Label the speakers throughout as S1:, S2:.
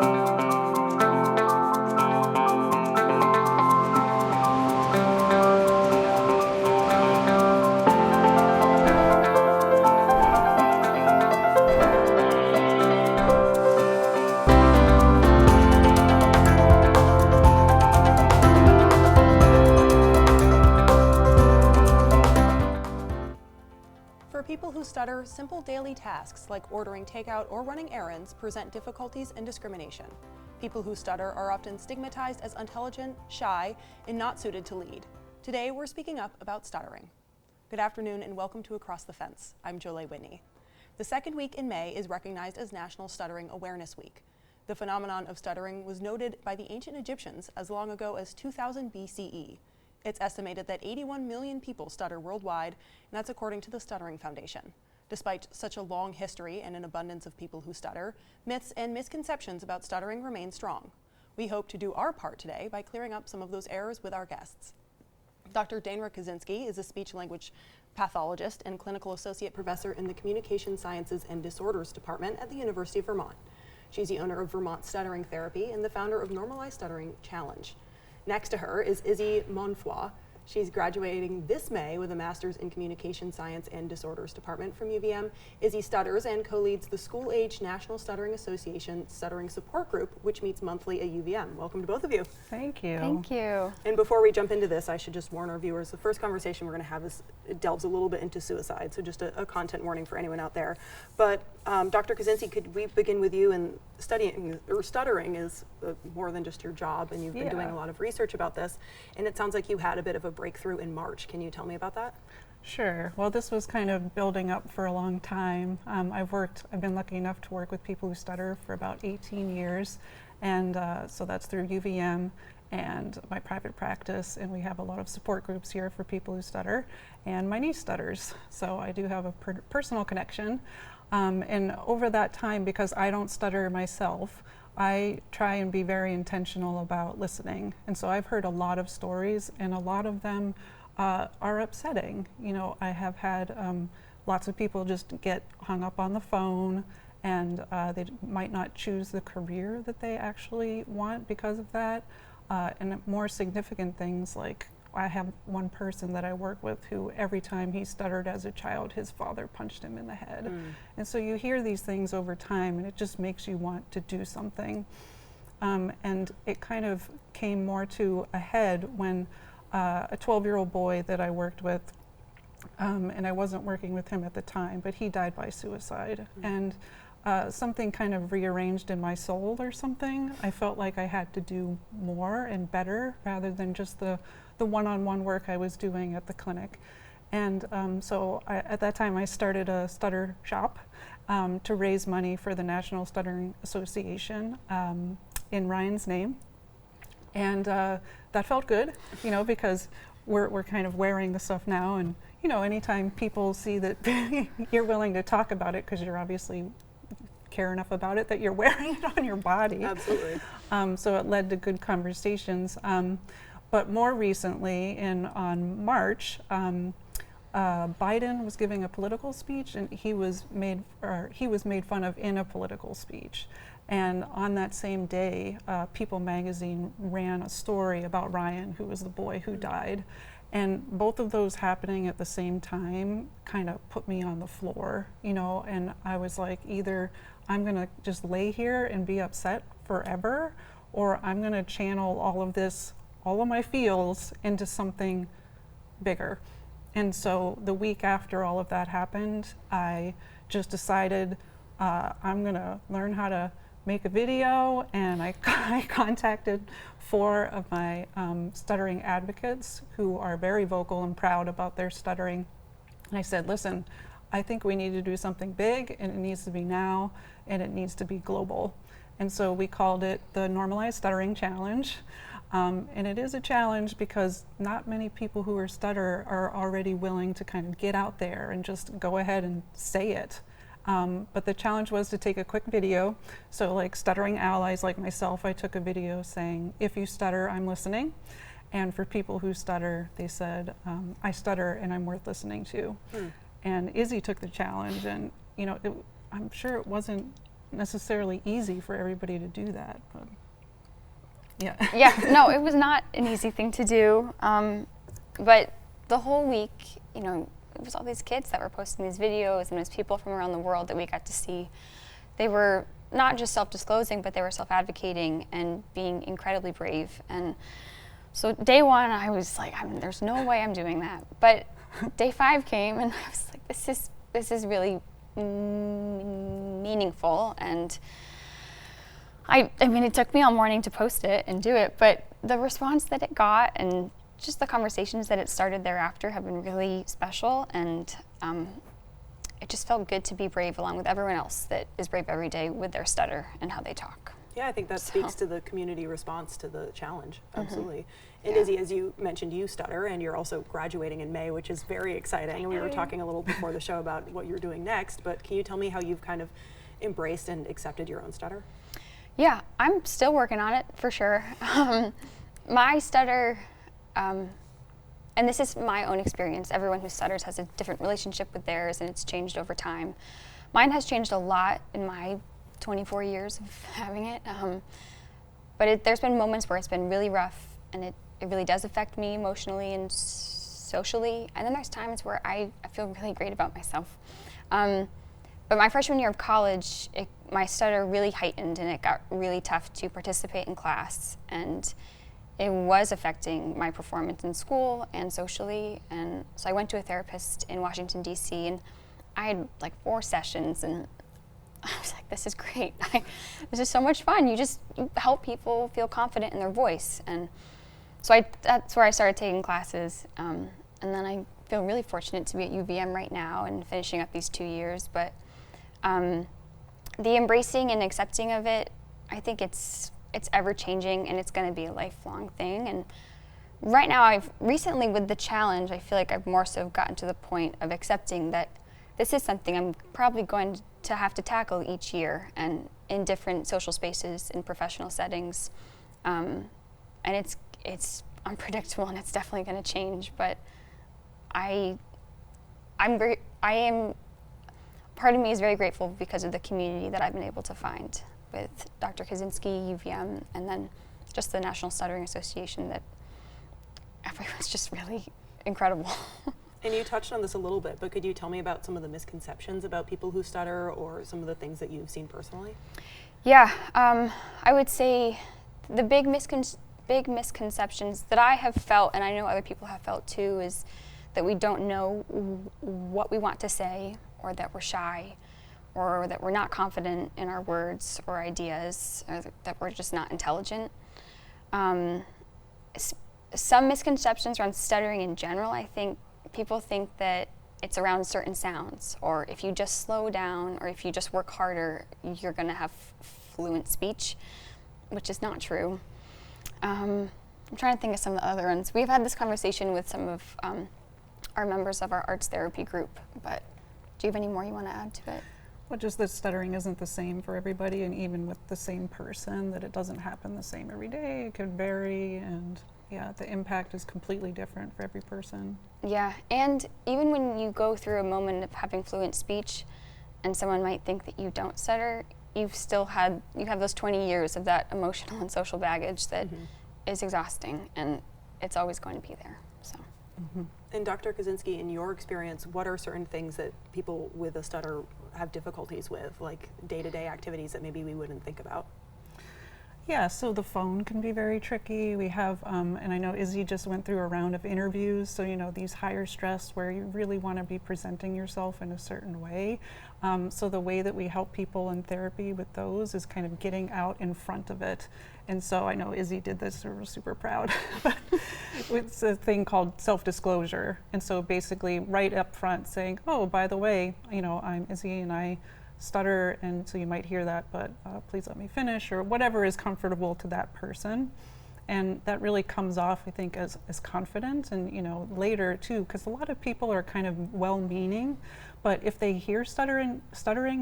S1: For people who stutter, simple daily tasks like ordering takeout or running errands present difficulties and discrimination. People who stutter are often stigmatized as intelligent, shy, and not suited to lead. Today, we're speaking up about stuttering. Good afternoon and welcome to Across the Fence. I'm Jolie Whitney. The second week in May is recognized as National Stuttering Awareness Week. The phenomenon of stuttering was noted by the ancient Egyptians as long ago as 2000 BCE. It's estimated that 81 million people stutter worldwide, and that's according to the Stuttering Foundation. Despite such a long history and an abundance of people who stutter, myths and misconceptions about stuttering remain strong. We hope to do our part today by clearing up some of those errors with our guests. Dr. Danra Kazenski is a speech-language pathologist and clinical associate professor in the Communication Sciences and Disorders Department at the University of Vermont. She's the owner of Vermont Stuttering Therapy and the founder of Normalized Stuttering Challenge. Next to her is Izzy Monfoy. She's graduating this May with a master's in Communication Science and Disorders Department from UVM. Izzy stutters and co-leads the School-Age National Stuttering Association Stuttering Support Group, which meets monthly at UVM. Welcome to both of you.
S2: Thank you.
S3: Thank you.
S1: And before we jump into this, I should just warn our viewers, the first conversation we're going to have it delves a little bit into suicide, so just a content warning for anyone out there. But Dr. Kazenski, could we begin with you? And stuttering is more than just your job, and you've been doing a lot of research about this, and it sounds like you had a bit of a breakthrough in March. Can you tell me about that?
S2: Sure. Well, this was kind of building up for a long time. I've been lucky enough to work with people who stutter for about 18 years, and so that's through UVM and my private practice, and we have a lot of support groups here for people who stutter, and my niece stutters, so I do have a personal connection. And over that time, because I don't stutter myself, I try and be very intentional about listening. And so I've heard a lot of stories, and a lot of them are upsetting. You know, I have had lots of people just get hung up on the phone, and they might not choose the career that they actually want because of that. And more significant things, like I have one person that I work with who every time he stuttered as a child, his father punched him in the head. And so you hear these things over time, and it just makes you want to do something. And it kind of came more to a head when a 12-year-old boy that I worked with, and I wasn't working with him at the time, but he died by suicide. And something kind of rearranged in my soul or something. I felt like I had to do more and better rather than just the one-on-one work I was doing at the clinic. And so at that time I started a stutter shop to raise money for the National Stuttering Association in Ryan's name. And that felt good, you know, because we're kind of wearing the stuff now, and you know, anytime people see that you're willing to talk about it because you're obviously care enough about it that you're wearing it on your body.
S1: Absolutely.
S2: So it led to good conversations. But more recently, on March, Biden was giving a political speech, and he was made fun of in a political speech. And on that same day, People magazine ran a story about Ryan, who was the boy who died. And both of those happening at the same time kind of put me on the floor, you know, and I was like, either I'm gonna just lay here and be upset forever, or I'm gonna channel all of my feels into something bigger. And so the week after all of that happened, I just decided I'm gonna learn how to make a video, and I contacted 4 of my stuttering advocates who are very vocal and proud about their stuttering. And I said, listen, I think we need to do something big, and it needs to be now, and it needs to be global. And so we called it the Normalized Stuttering Challenge. And it is a challenge because not many people who stutter are already willing to kind of get out there and just go ahead and say it. But the challenge was to take a quick video. So like stuttering allies like myself, I took a video saying, if you stutter, I'm listening. And for people who stutter, they said, I stutter and I'm worth listening to. And Izzy took the challenge, and you know, I'm sure it wasn't necessarily easy for everybody to do that, but yeah.
S3: Yeah, no, it was not an easy thing to do. But the whole week, you know, it was all these kids that were posting these videos, and it was people from around the world that we got to see. They were not just self-disclosing, but they were self-advocating and being incredibly brave. And so day one, I was like, there's no way I'm doing that. But day 5 came, and I was like, this is really meaningful. And I mean, it took me all morning to post it and do it, but the response that it got and just the conversations that it started thereafter have been really special, and it just felt good to be brave along with everyone else that is brave every day with their stutter and how they talk.
S1: Yeah, I think that speaks to the community response to the challenge, absolutely. And
S3: Yeah.
S1: Izzy, as you mentioned, you stutter, and you're also graduating in May, which is very exciting. And we were talking a little before the show about what you're doing next, but can you tell me how you've kind of embraced and accepted your own stutter?
S3: Yeah, I'm still working on it for sure. My stutter, and this is my own experience, everyone who stutters has a different relationship with theirs, and it's changed over time. Mine has changed a lot in my 24 years of having it, but there's been moments where it's been really rough, and it really does affect me emotionally and socially, and then there's times where I feel really great about myself. But my freshman year of college, my stutter really heightened, and it got really tough to participate in class, and it was affecting my performance in school and socially. And so I went to a therapist in Washington, D.C., and I had like 4 sessions, and I was like, this is great. This is so much fun. You help people feel confident in their voice. And so that's where I started taking classes. And then I feel really fortunate to be at UVM right now and finishing up these 2 years. But the embracing and accepting of it, I think it's ever changing, and it's going to be a lifelong thing. And right now, I've recently with the challenge, I feel like I've more so gotten to the point of accepting that this is something I'm probably going to have to tackle each year, and in different social spaces, in professional settings. And it's unpredictable, and it's definitely going to change. But I am. Part of me is very grateful because of the community that I've been able to find with Dr. Kazenski, UVM, and then just the National Stuttering Association, that everyone's just really incredible.
S1: And you touched on this a little bit, but could you tell me about some of the misconceptions about people who stutter, or some of the things that you've seen personally?
S3: Yeah, I would say the big misconceptions that I have felt, and I know other people have felt too, is that we don't know what we want to say, or that we're shy, or that we're not confident in our words or ideas, or that we're just not intelligent. Some misconceptions around stuttering in general, I think people think that it's around certain sounds, or if you just slow down, or if you just work harder, you're going to have fluent speech, which is not true. I'm trying to think of some of the other ones. We've had this conversation with some of our members of our arts therapy group, but do you have any more you want to add to it?
S2: Well, just that stuttering isn't the same for everybody, and even with the same person, that it doesn't happen the same every day. It could vary, and yeah, the impact is completely different for every person.
S3: Yeah, and even when you go through a moment of having fluent speech, and someone might think that you don't stutter, you have those 20 years of that emotional and social baggage that is exhausting, and it's always going to be there. So.
S1: And Dr. Kazenski, in your experience, what are certain things that people with a stutter have difficulties with, like day-to-day activities that maybe we wouldn't think about?
S2: Yeah, so the phone can be very tricky. We have, and I know Izzy just went through a round of interviews, so these higher stress where you really want to be presenting yourself in a certain way. So the way that we help people in therapy with those is kind of getting out in front of it. And so I know Izzy did this, so we're super proud. It's a thing called self-disclosure. And so basically right up front saying, oh, by the way, I'm Izzy and I stutter, and so you might hear that, but please let me finish, or whatever is comfortable to that person. And that really comes off, I think, as confident, and later too, because a lot of people are kind of well-meaning, but if they hear stuttering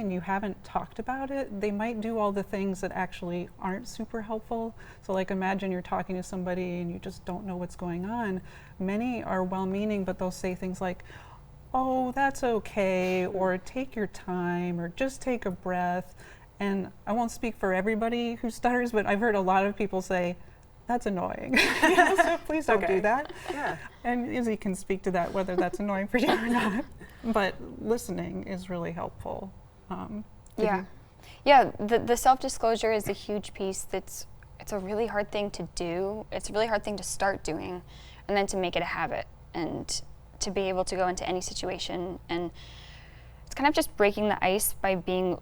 S2: and you haven't talked about it, they might do all the things that actually aren't super helpful. So like imagine you're talking to somebody and you just don't know what's going on. Many are well-meaning, but they'll say things like, oh, that's okay, or take your time, or just take a breath. And I won't speak for everybody who stutters, but I've heard a lot of people say, that's annoying. So please don't do that.
S1: Yeah.
S2: And Izzy can speak to that, whether that's annoying for you or not. But listening is really helpful.
S3: Yeah, the self-disclosure is a huge piece. It's a really hard thing to do. It's a really hard thing to start doing, and then to make it a habit, and to be able to go into any situation. And it's kind of just breaking the ice by being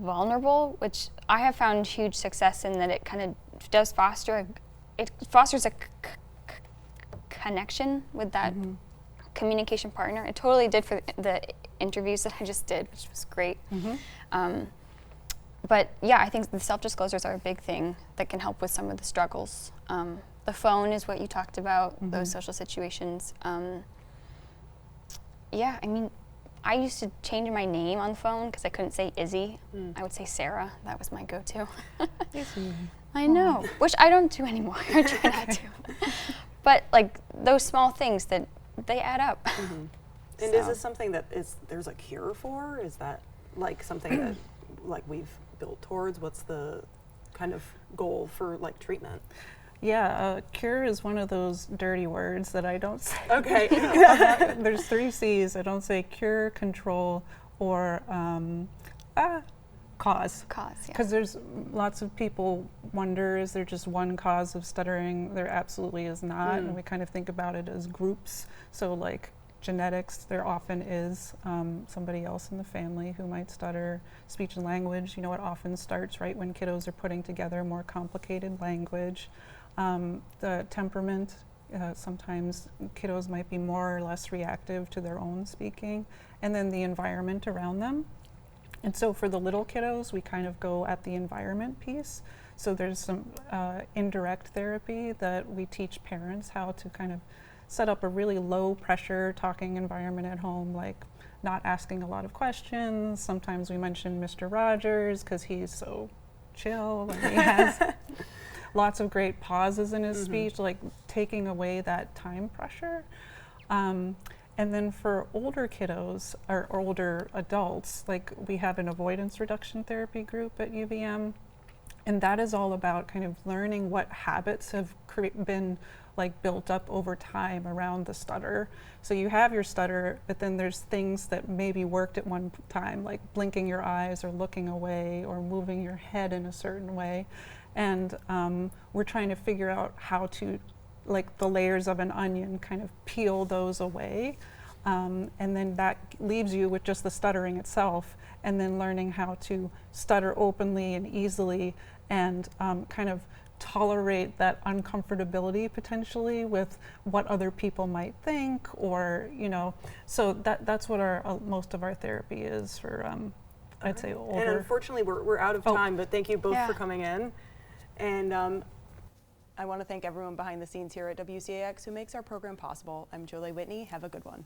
S3: vulnerable, which I have found huge success in, that it kind of does it fosters a connection with that communication partner. It totally did for the interviews that I just did, which was great. But yeah, I think the self-disclosures are a big thing that can help with some of the struggles. The phone is what you talked about, those social situations. Yeah, I mean, I used to change my name on the phone because I couldn't say Izzy. I would say Sarah. That was my go-to.
S2: Izzy.
S3: I know, which I don't do anymore. I try not to. But like those small things, that they add up.
S1: And is this something that there's a cure for? Is that like something that like we've built towards? What's the kind of goal for like treatment?
S2: Yeah, cure is one of those dirty words that I don't say.
S1: Okay.
S2: There's 3 C's. I don't say cure, control, or cause.
S3: Cause, yeah.
S2: Because there's lots of people wonder, is there just one cause of stuttering? There absolutely is not, and we kind of think about it as groups. So like genetics, there often is somebody else in the family who might stutter. Speech and language, you know, it often starts right when kiddos are putting together more complicated language. The temperament, sometimes kiddos might be more or less reactive to their own speaking, and then the environment around them. And so for the little kiddos, we kind of go at the environment piece. So there's some indirect therapy that we teach parents how to kind of set up a really low pressure talking environment at home, like not asking a lot of questions. Sometimes we mention Mr. Rogers because he's so chill and he has lots of great pauses in his speech, like taking away that time pressure. And then for older kiddos or older adults, like we have an avoidance reduction therapy group at UVM, and that is all about kind of learning what habits have been like built up over time around the stutter. So you have your stutter, but then there's things that maybe worked at one time, like blinking your eyes or looking away or moving your head in a certain way. And we're trying to figure out how to, like the layers of an onion, kind of peel those away. And then that leaves you with just the stuttering itself, and then learning how to stutter openly and easily, and kind of tolerate that uncomfortability potentially with what other people might think, or, you know, so that's what our most of our therapy is for, I'd say older.
S1: And unfortunately, we're out of time, but thank you both for coming in. And I want to thank everyone behind the scenes here at WCAX who makes our program possible. I'm Julie Whitney. Have a good one.